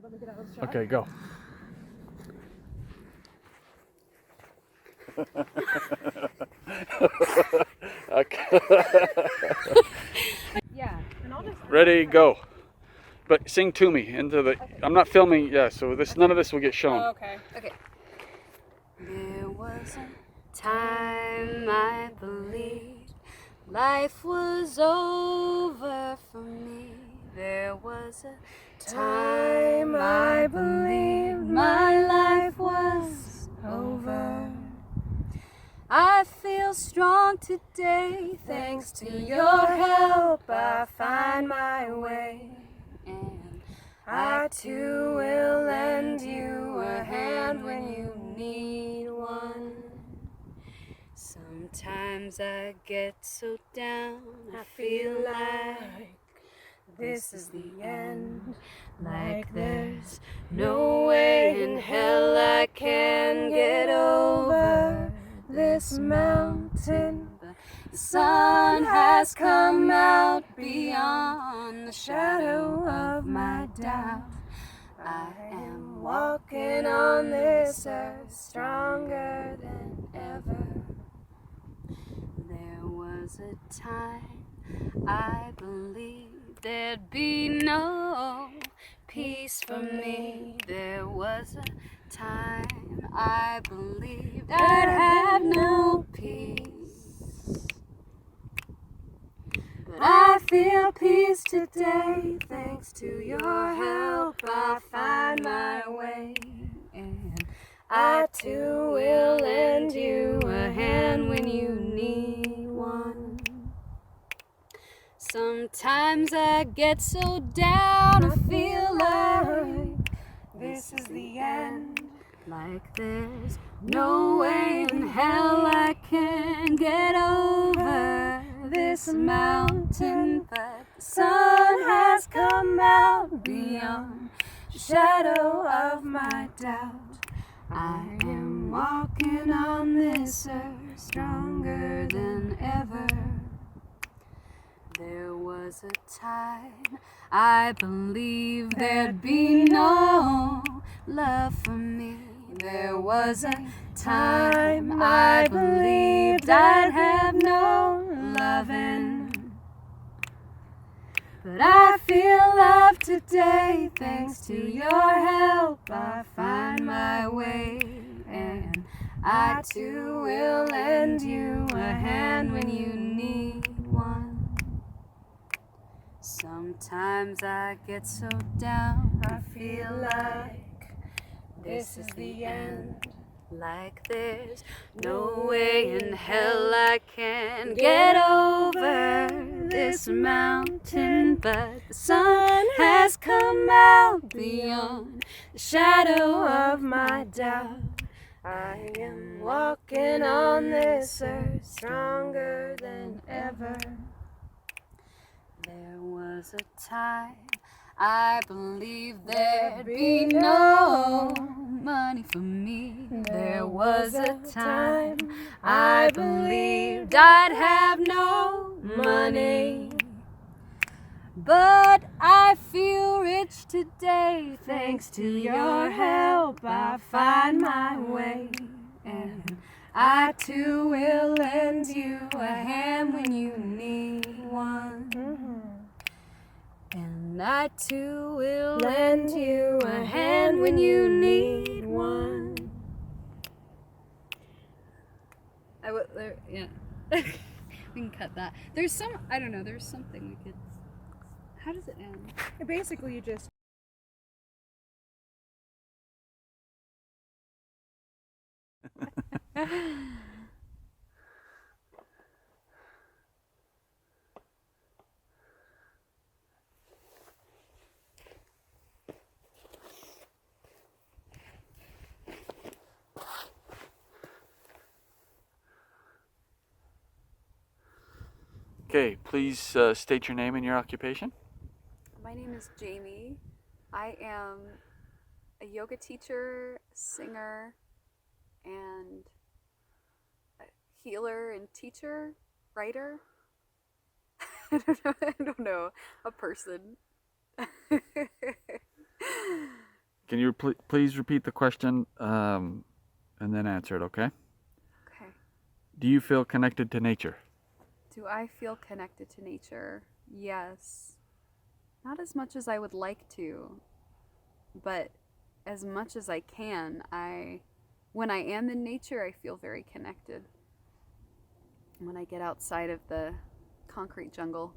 let me get out of the shot. Okay, go. Okay. Yeah. And I'll just... Ready, go. But sing to me into the. Okay. I'm not filming. Yeah, so this none of this will get shown. Oh, okay. Okay. There was a time I believed life was over for me. There was a time I believed my life was over. I feel strong today thanks to your help. I find my way. And I too will lend you a hand when you need one. Sometimes I get so down, I feel like this is the end. Like there's no way in hell I can get over this mountain. The sun has come out beyond the shadow of my doubt. I am walking on this earth stronger than ever. There was a time I believed there'd be no peace for me. There was a time I believed I'd have no peace. But I feel peace today, thanks to your help. I find my way, and I too will lend you a hand when you need one. Sometimes I get so down, I feel like this is the end. Like there's no way in hell I can get over this mountain. But the sun has come out beyond the shadow of my doubt. I am walking on this earth stronger than ever. There was a time I believed there'd be no love for me. There was a time I believed I'd have no loving. But I feel love today, thanks to your help. I find my way, and I too will lend you a hand when you need one. Sometimes I get so down, I feel like this is the end. Like there's no way in hell I can get over this mountain. But the sun has come out beyond the shadow of my doubt. I am walking on this earth stronger than ever. There was a time I believed there'd be no money for me. There was a time I believed I'd have no money. But I feel rich today, thanks to your help. I find my way, and I too will lend you a hand when you need one. And I too will lend you a hand when you need one. Yeah. We can cut that. There's some, I don't know, there's something we could, how does it end? Basically, you just... Okay, please state your name and your occupation. My name is Jayme. I am a yoga teacher, singer, and a healer and teacher, writer. I don't know, a person. Can you please repeat the question and then answer it, okay? Okay. Do you feel connected to nature? Do I feel connected to nature? Yes. Not as much as I would like to, but as much as I can. When I am in nature, I feel very connected. When I get outside of the concrete jungle.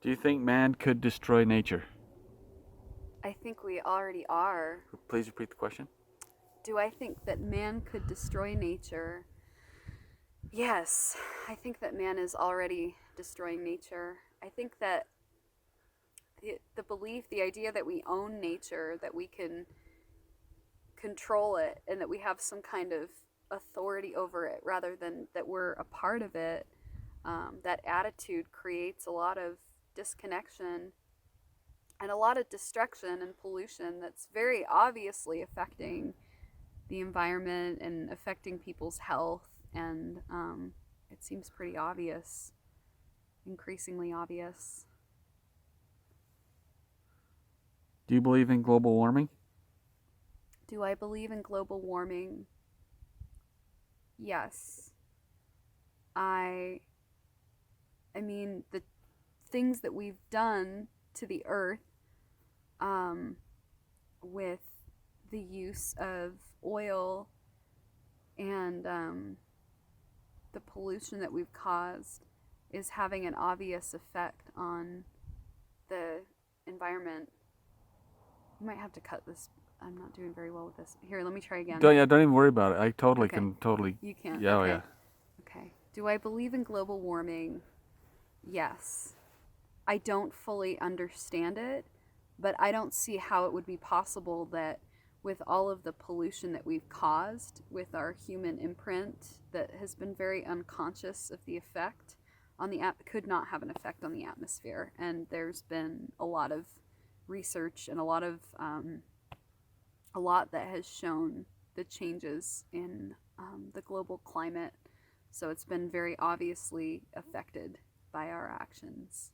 Do you think man could destroy nature? I think we already are. Please repeat the question. Do I think that man could destroy nature? Yes, I think that man is already destroying nature. I think that the belief, the idea that we own nature, that we can control it, and that we have some kind of authority over it rather than that we're a part of it, that attitude creates a lot of disconnection and a lot of destruction and pollution that's very obviously affecting the environment and affecting people's health. And it seems pretty obvious, increasingly obvious. Do you believe in global warming? Do I believe in global warming? Yes. I mean, the things that we've done to the earth with the use of oil and the pollution that we've caused is having an obvious effect on the environment. You might have to cut this. I'm not doing very well with this. Here, let me try again. Don't even worry about it. I totally Okay. can totally. You can. Yeah, okay. oh yeah. Okay. Do I believe in global warming? Yes. I don't fully understand it, but I don't see how it would be possible that with all of the pollution that we've caused with our human imprint that has been very unconscious of the effect on the could not have an effect on the atmosphere. And there's been a lot of research and a lot that has shown the changes in the global climate. So it's been very obviously affected by our actions.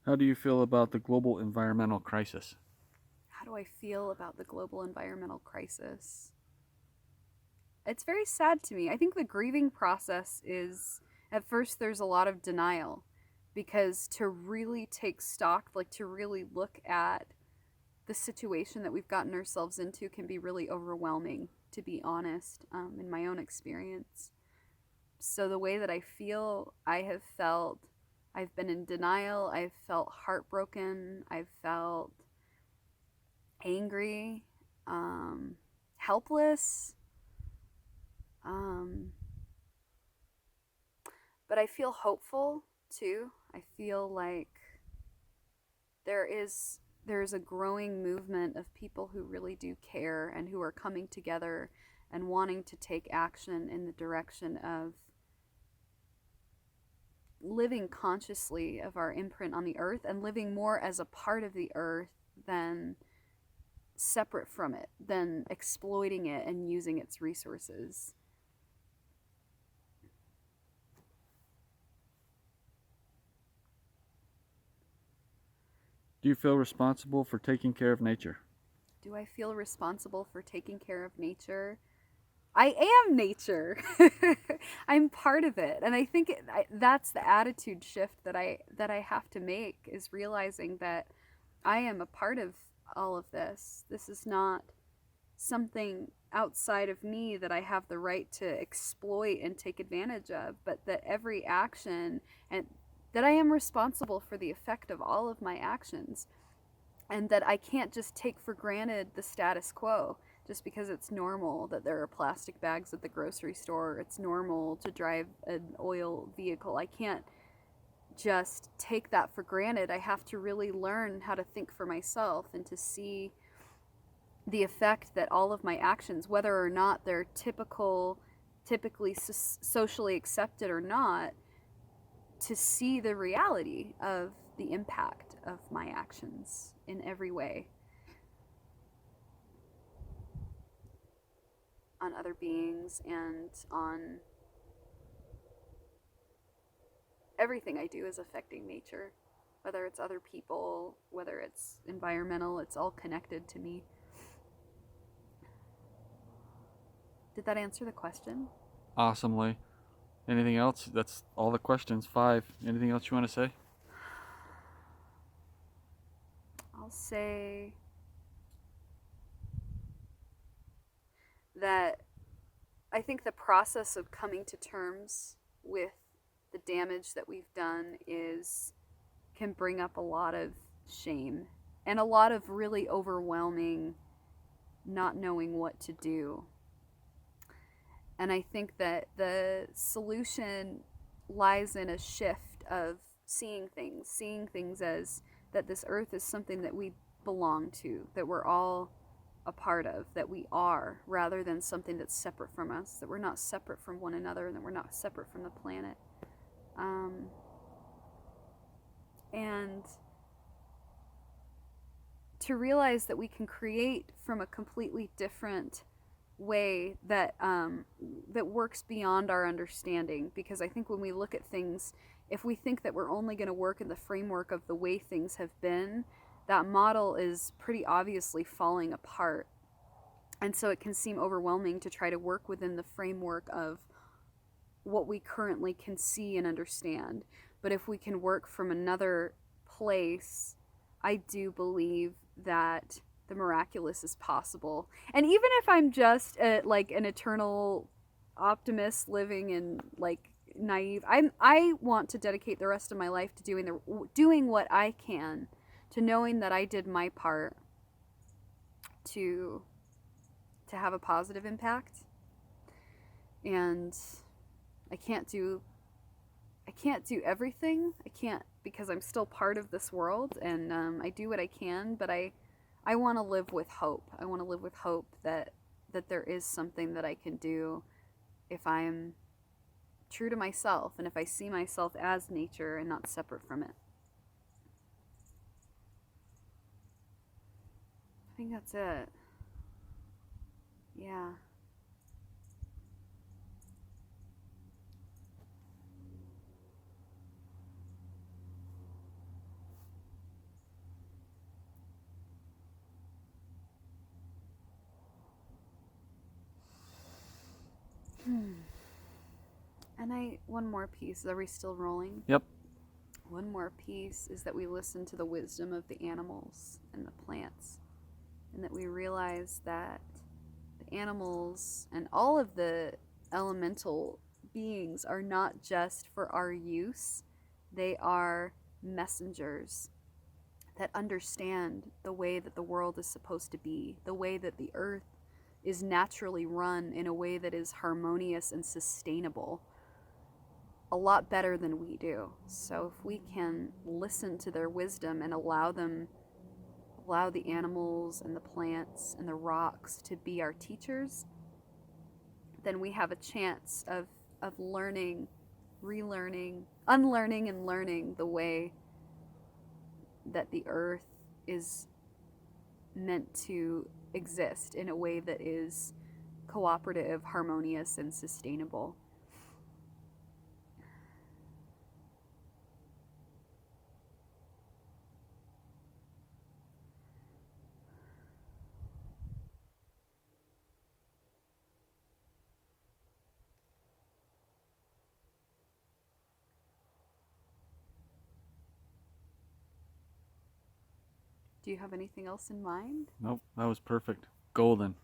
How do you feel about the global environmental crisis? How do I feel about the global environmental crisis? It's very sad to me. I think the grieving process is, at first, there's a lot of denial, because to really take stock, like to really look at the situation that we've gotten ourselves into can be really overwhelming, to be honest, in my own experience. So the way that I feel, I've been in denial, I've felt heartbroken, I've felt angry, helpless, but I feel hopeful too. I feel like there is a growing movement of people who really do care and who are coming together and wanting to take action in the direction of living consciously of our imprint on the earth and living more as a part of the earth than separate from it, than exploiting it and using its resources. Do you feel responsible for taking care of nature? Do I feel responsible for taking care of nature? I am nature. I'm part of it. And I think that's the attitude shift that I have to make, is realizing that I am a part of all of this. This is not something outside of me that I have the right to exploit and take advantage of, but that every action, and that I am responsible for the effect of all of my actions, and that I can't just take for granted the status quo just because it's normal that there are plastic bags at the grocery store. It's normal to drive an oil vehicle. I can't just take that for granted. I have to really learn how to think for myself and to see the effect that all of my actions, whether or not they're typically socially accepted or not, to see the reality of the impact of my actions in every way on other beings and on everything I do is affecting nature, whether it's other people, whether it's environmental, it's all connected to me. Did that answer the question? Awesomely. Anything else? That's all the questions. 5. Anything else you want to say? I'll say that I think the process of coming to terms with the damage that we've done can bring up a lot of shame and a lot of really overwhelming not knowing what to do. And I think that the solution lies in a shift of seeing things as that this earth is something that we belong to, that we're all a part of, that we are, rather than something that's separate from us, that we're not separate from one another, and that we're not separate from the planet. And to realize that we can create from a completely different way that that works beyond our understanding. Because I think when we look at things, if we think that we're only going to work in the framework of the way things have been, that model is pretty obviously falling apart. And so it can seem overwhelming to try to work within the framework of what we currently can see and understand. But if we can work from another place, I do believe that the miraculous is possible. And even if I'm just like an eternal optimist living in like naive, I want to dedicate the rest of my life to doing what I can, to knowing that I did my part to have a positive impact. And I can't do everything. I can't, because I'm still part of this world, and I do what I can, but I want to live with hope. I want to live with hope that there is something that I can do if I'm true to myself, and if I see myself as nature and not separate from it. I think that's it. Yeah. And one more piece. Are we still rolling? Yep. One more piece is that we listen to the wisdom of the animals and the plants, and that we realize that the animals and all of the elemental beings are not just for our use. They are messengers that understand the way that the world is supposed to be, the way that the earth is naturally run in a way that is harmonious and sustainable, a lot better than we do. So if we can listen to their wisdom and allow the animals and the plants and the rocks to be our teachers, then we have a chance of learning, relearning, unlearning, and learning the way that the earth is meant to exist in a way that is cooperative, harmonious, and sustainable. Do you have anything else in mind? Nope, that was perfect. Golden.